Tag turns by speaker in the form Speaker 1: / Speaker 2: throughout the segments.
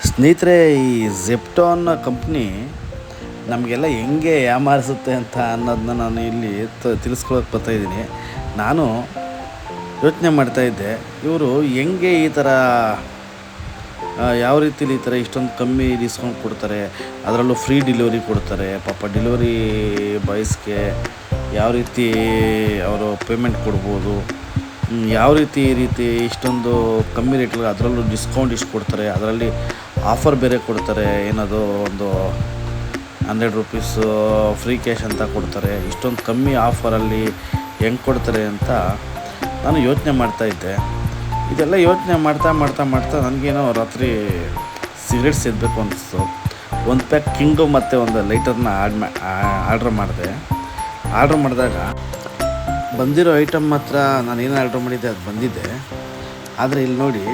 Speaker 1: ಸ್ನೇಹಿತರೆ, ಈ ಝೆಪ್ಟೋ ಅನ್ನೋ ಕಂಪ್ನಿ ನಮಗೆಲ್ಲ ಹೆಂಗೆ ಯಾಮಾರಿಸುತ್ತೆ ಅಂತ ಅನ್ನೋದನ್ನ ನಾನು ಇಲ್ಲಿ ತಿಳಿಸ್ಕೊಳಕ್ಕೆ ಬರ್ತಾಯಿದ್ದೀನಿ. ನಾನು ಯೋಚನೆ ಮಾಡ್ತಾಯಿದ್ದೆ, ಇವರು ಹೆಂಗೆ ಈ ಥರ ಯಾವ ರೀತಿಲಿ ಈ ಥರ ಇಷ್ಟೊಂದು ಕಮ್ಮಿ ಡಿಸ್ಕೌಂಟ್ ಕೊಡ್ತಾರೆ, ಅದರಲ್ಲೂ ಫ್ರೀ ಡೆಲಿವರಿ ಕೊಡ್ತಾರೆ. ಪಾಪ ಡೆಲಿವರಿ ಬಾಯ್ಸ್ಗೆ ಯಾವ ರೀತಿ ಅವರು ಪೇಮೆಂಟ್ ಕೊಡ್ಬೋದು, ಯಾವ ರೀತಿ ಇಷ್ಟೊಂದು ಕಮ್ಮಿ ರೇಟ್ಗೆ ಅದರಲ್ಲೂ ಡಿಸ್ಕೌಂಟ್ ಇಷ್ಟು ಕೊಡ್ತಾರೆ, ಅದರಲ್ಲಿ ಆಫರ್ ಬೇರೆ ಕೊಡ್ತಾರೆ. ಏನದು ಒಂದು 100 ರೂಪೀಸು ಫ್ರೀ ಕ್ಯಾಶ್ ಅಂತ ಕೊಡ್ತಾರೆ. ಇಷ್ಟೊಂದು ಕಮ್ಮಿ ಆಫರಲ್ಲಿ ಹೆಂಗೆ ಕೊಡ್ತಾರೆ ಅಂತ ನಾನು ಯೋಚನೆ ಮಾಡ್ತಾಯಿದ್ದೆ. ಇದೆಲ್ಲ ಯೋಚನೆ ಮಾಡ್ತಾ ನನಗೇನೋ ರಾತ್ರಿ ಸಿಗರೇಟ್ ಸೇದಬೇಕು ಅನ್ನಿಸ್ತು. ಒಂದು ಪ್ಯಾಕ್ ಕಿಂಗು ಮತ್ತು ಒಂದು ಲೈಟರ್ನ ಆರ್ಡ್ರ್ ಮಾಡಿದೆ. ಆರ್ಡ್ರ್ ಮಾಡಿದಾಗ ಬಂದಿರೋ ಐಟಮ್ ಮಾತ್ರ ನಾನು ಏನು ಆರ್ಡ್ರ್ ಮಾಡಿದ್ದೆ ಅದು ಬಂದಿದೆ. ಆದರೆ ಇಲ್ಲಿ ನೋಡಿ,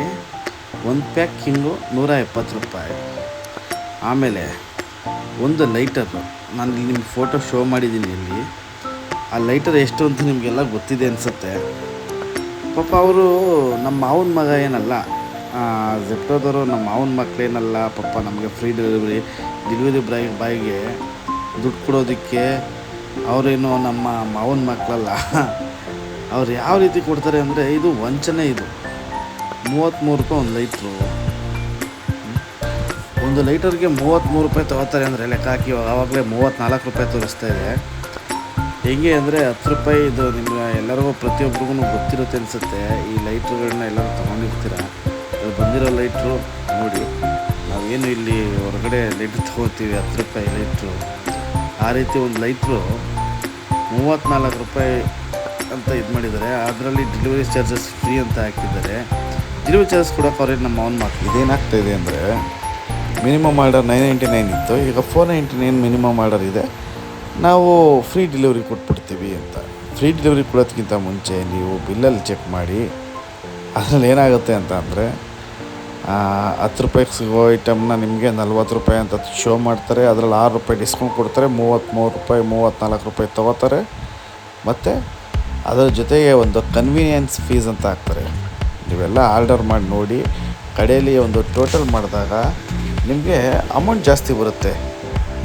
Speaker 1: ಒಂದು ಪ್ಯಾಕ್ ಕಿಂಗು 170 ರೂಪಾಯಿ. ಆಮೇಲೆ ಒಂದು ಲೈಟರು, ನಾನು ಇಲ್ಲಿ ನಿಮ್ಗೆ ಫೋಟೋ ಶೋ ಮಾಡಿದ್ದೀನಿ. ಇಲ್ಲಿ ಆ ಲೈಟರ್ ಎಷ್ಟು ಅಂತ ನಿಮಗೆಲ್ಲ ಗೊತ್ತಿದೆ ಅನಿಸುತ್ತೆ. ಪಾಪ ಅವರು ನಮ್ಮ ಮಾವನ ಮಗ ಏನಲ್ಲ, ಝೆಪ್ಟೋದವರು ನಮ್ಮ ಮಾವನ ಮಕ್ಕಳೇನಲ್ಲ. ಪಾಪ ನಮಗೆ ಫ್ರೀ ಡೆಲಿವರಿ ಬಾಯ್ಗೆ ದುಡ್ಡು ಕೊಡೋದಕ್ಕೆ ಅವರೇನು ನಮ್ಮ ಮಾವನ ಮಕ್ಕಳಲ್ಲ. ಅವ್ರು ಯಾವ ರೀತಿ ಕೊಡ್ತಾರೆ ಅಂದರೆ, ಇದು ವಂಚನೆ. ಇದು 33 ರೂಪಾಯಿ ಒಂದು ಲೈಟ್ರು. ಒಂದು ಲೈಟರ್ಗೆ 33 ರೂಪಾಯಿ ತೊಗೋತಾರೆ ಅಂದರೆ ಲೆಕ್ಕ ಹಾಕಿ. ಆವಾಗಲೇ 34 ರೂಪಾಯಿ ತೋರಿಸ್ತಾ ಇದೆ. ಹೆಂಗೆ ಅಂದರೆ 10 ರೂಪಾಯಿ. ಇದು ನಿಮ್ಗೆ ಎಲ್ಲರಿಗೂ ಪ್ರತಿಯೊಬ್ಬರಿಗೂ ಗೊತ್ತಿರುತ್ತೆ ಅನಿಸುತ್ತೆ. ಈ ಲೈಟ್ರುಗಳನ್ನ ಎಲ್ಲರೂ ತೊಗೊಂಡಿರ್ತೀರ. ಅದು ಬಂದಿರೋ ಲೈಟ್ರು ನೋಡಿ, ನಾವೇನು ಇಲ್ಲಿ ಹೊರಗಡೆ ಲೈಟ್ರ್ ತೊಗೋತೀವಿ 10 ರೂಪಾಯಿ ಲೈಟ್ರು, ಆ ರೀತಿ ಒಂದು ಲೈಟ್ರು 34 ರೂಪಾಯಿ ಅಂತ ಇದು ಮಾಡಿದ್ದಾರೆ. ಅದರಲ್ಲಿ ಡೆಲಿವರಿ ಚಾರ್ಜಸ್ ಫ್ರೀ ಅಂತ ಹಾಕಿದ್ದಾರೆ. ಡೆಲಿವರಿ ಚಾರ್ಜಸ್ ಕೊಡೋಕೆ ಅವ್ರಿಗೆ ನಮ್ಮ ಅವನ ಮಾತು. ಇದೇನಾಗ್ತಾಯಿದೆ ಅಂದರೆ, ಮಿನಿಮಮ್ ಆರ್ಡರ್ 999 ಇತ್ತು, ಈಗ 499 ಮಿನಿಮಮ್ ಆರ್ಡರ್ ಇದೆ. ನಾವು ಫ್ರೀ ಡೆಲಿವರಿ ಕೊಟ್ಬಿಡ್ತೀವಿ ಅಂತ. ಫ್ರೀ ಡೆಲಿವರಿ ಕೊಡೋದಕ್ಕಿಂತ ಮುಂಚೆ ನೀವು ಬಿಲ್ಲಲ್ಲಿ ಚೆಕ್ ಮಾಡಿ. ಅದರಲ್ಲಿ ಏನಾಗುತ್ತೆ ಅಂತ ಅಂದರೆ, 10 ರೂಪಾಯಿಗೆ ಸಿಗೋ ಐಟಮ್ನ ನಿಮಗೆ 40 ರೂಪಾಯಿ ಅಂತ ಶೋ ಮಾಡ್ತಾರೆ. ಅದರಲ್ಲಿ 6 ರೂಪಾಯಿ ಡಿಸ್ಕೌಂಟ್ ಕೊಡ್ತಾರೆ. 33 ರೂಪಾಯಿ 34 ರೂಪಾಯಿ ತೊಗೋತಾರೆ. ಮತ್ತು ಅದರ ಜೊತೆಗೆ ಒಂದು ಕನ್ವೀನಿಯನ್ಸ್ ಫೀಸ್ ಅಂತ ಹಾಕ್ತಾರೆ. ನೀವೆಲ್ಲ ಆರ್ಡರ್ ಮಾಡಿ ನೋಡಿ, ಕಡೆಯಲ್ಲಿ ಒಂದು ಟೋಟಲ್ ಮಾಡಿದಾಗ ನಿಮಗೆ ಅಮೌಂಟ್ ಜಾಸ್ತಿ ಬರುತ್ತೆ.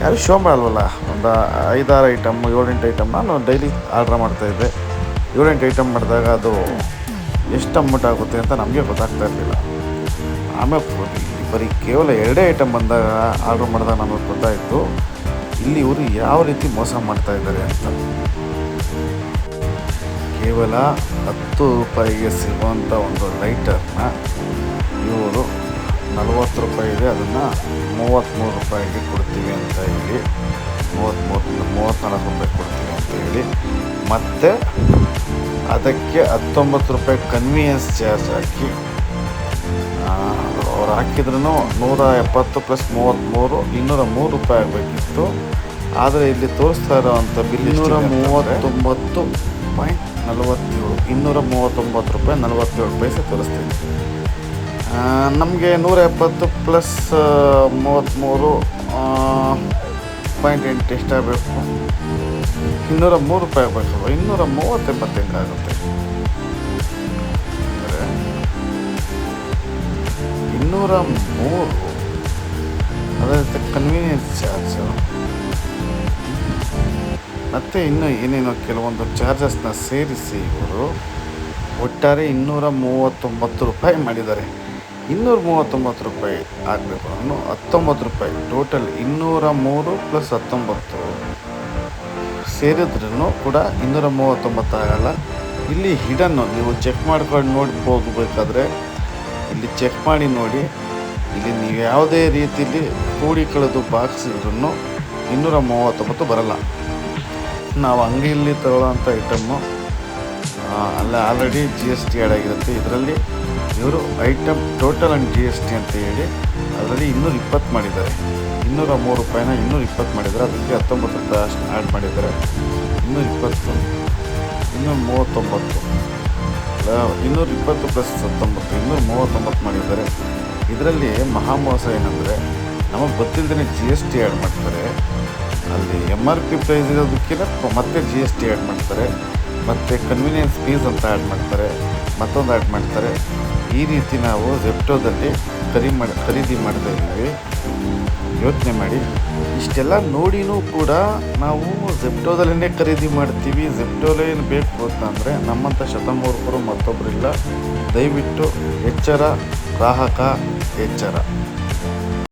Speaker 1: ಯಾರು ಶೋ ಮಾಡಲ್ವಲ್ಲ. ಒಂದು 5-6 ಐಟಮ್ 7-8 ಐಟಮ್ ನಾನು ಡೈಲಿ ಆರ್ಡ್ರ್ ಮಾಡ್ತಾಯಿದ್ದೆ. 7-8 ಐಟಮ್ ಮಾಡಿದಾಗ ಅದು ಎಷ್ಟು ಅಮೌಂಟ್ ಆಗುತ್ತೆ ಅಂತ ನಮಗೆ ಗೊತ್ತಾಗ್ತಾ ಇರಲಿಲ್ಲ. ಆಮೇಲೆ ಬರೀ ಕೇವಲ 2 ಐಟಮ್ ಬಂದಾಗ ಆರ್ಡ್ರ್ ಮಾಡಿದಾಗ ನಮಗೆ ಗೊತ್ತಾಯಿತು, ಇಲ್ಲಿ ಇವರು ಯಾವ ರೀತಿ ಮೋಸ ಮಾಡ್ತಾಯಿದ್ದಾರೆ ಅಂತ. ಕೇವಲ 10 ರೂಪಾಯಿಗೆ ಸಿಗುವಂಥ ಒಂದು ಲೈಟರ್ನ ಇವರು 40 ರೂಪಾಯಿ ಇದೆ, ಅದನ್ನು 33 ರೂಪಾಯಿಗೆ ಕೊಡ್ತೀವಿ ಅಂತ ಹೇಳಿ, 34 ರೂಪಾಯಿ ಕೊಡ್ತೀವಿ ಅಂತ ಹೇಳಿ, ಮತ್ತು ಅದಕ್ಕೆ 19 ರೂಪಾಯಿ ಕನ್ವೀನಿಯನ್ಸ್ ಚಾರ್ಜ್ ಹಾಕಿ ಅವ್ರು ಹಾಕಿದ್ರೂ 170 + 33 203 ರೂಪಾಯಿ ಆಗಬೇಕಿತ್ತು. ಆದರೆ ಇಲ್ಲಿ ತೋರಿಸ್ತಾ ಇರೋವಂಥ ಬಿಲ್ 239.47, 239 ರೂಪಾಯಿ 47 ಪೈಸೆ ತೋರಿಸ್ತೀನಿ. ನಮಗೆ 170 + 33.8 ಎಷ್ಟಾಗಬೇಕು? 203 ರೂಪಾಯಿ ಆಗಬೇಕು. 230 ಹೆಂಗಾಗುತ್ತೆ? 203. ಅದೇ ರೀತಿ ಕನ್ವೀನಿಯನ್ಸ್ ಚಾರ್ಜು ಮತ್ತು ಇನ್ನೂ ಏನೇನೋ ಕೆಲವೊಂದು ಚಾರ್ಜಸ್ನ ಸೇರಿಸಿ ಇವರು ಒಟ್ಟಾರೆ 239 ರೂಪಾಯಿ ಮಾಡಿದ್ದಾರೆ. 239 ರೂಪಾಯಿ ಆಗಬೇಕು. ನಾನು 19 ರೂಪಾಯಿ ಟೋಟಲ್ 203 + 19 ಸೇರಿದ್ರೂ ಕೂಡ 239 ಆಗಲ್ಲ. ಇಲ್ಲಿ ಹಿಡನ್ನು ನೀವು ಚೆಕ್ ಮಾಡ್ಕೊಂಡು ನೋಡಿ ಹೋಗಬೇಕಾದ್ರೆ ಇಲ್ಲಿ ಚೆಕ್ ಮಾಡಿ ನೋಡಿ. ಇಲ್ಲಿ ನೀವು ಯಾವುದೇ ರೀತಿಯಲ್ಲಿ ಕೂಡಿ ಕಳೆದು ಬಾಕ್ಸ್ ಇದ್ರೂ 239 ಬರಲ್ಲ. ನಾವು ಅಂಗಡಿಯಲ್ಲಿ ತಗೊಳ್ಳೋಂಥ ಐಟಮ್ಮು ಅಲ್ಲ ಆಲ್ರೆಡಿ GST ಆ್ಯಡ್ ಆಗಿರುತ್ತೆ. ಇದರಲ್ಲಿ ಇವರು ಐಟಮ್ ಟೋಟಲ್ ಆ್ಯಂಡ್ GST ಅಂತ ಹೇಳಿ ಅದರಲ್ಲಿ 220 ಮಾಡಿದ್ದಾರೆ. 203 ರೂಪಾಯಿನ 220 ಮಾಡಿದ್ದಾರೆ. ಅದಕ್ಕೆ 19 ರೂಪಾಯಿ ಅಷ್ಟು ಆ್ಯಡ್ ಮಾಡಿದ್ದಾರೆ. 220 239 220 + 19 239 ಮಾಡಿದ್ದಾರೆ. ಇದರಲ್ಲಿ ಮಹಾಮೋಸ ಏನಂದರೆ, ನಮಗೆ ಗೊತ್ತಿಲ್ಲದೇ GST ಆ್ಯಡ್ ಮಾಡ್ತಾರೆ. ಅಲ್ಲಿ MRP ಪ್ರೈಸ್ ಇರೋದಕ್ಕಿಂತ ಮತ್ತೆ GST ಆ್ಯಡ್ ಮಾಡ್ತಾರೆ. ಮತ್ತು ಕನ್ವೀನಿಯನ್ಸ್ ಫೀಸ್ ಅಂತ ಆ್ಯಡ್ ಮಾಡ್ತಾರೆ, ಮತ್ತೊಂದು ಆ್ಯಡ್ ಮಾಡ್ತಾರೆ. ಈ ರೀತಿ ನಾವು ಝೆಪ್ಟೋದಲ್ಲಿ ಖರೀದಿ ಮಾಡ್ತಾ ಇದ್ದೀವಿ. ಯೋಚನೆ ಮಾಡಿ, ಇಷ್ಟೆಲ್ಲ ನೋಡಿನೂ ಕೂಡ ನಾವು ಝೆಪ್ಟೋದಲ್ಲೇ ಖರೀದಿ ಮಾಡ್ತೀವಿ. ಝೆಪ್ಟೋಲೇ ಬೇಕು ಅಂತಂದರೆ ನಮ್ಮಂಥ ಶತಮೂರ್ಖರು ಮತ್ತೊಬ್ಬರಿಲ್ಲ. ದಯವಿಟ್ಟು ಎಚ್ಚರ, ಗ್ರಾಹಕ ಎಚ್ಚರ.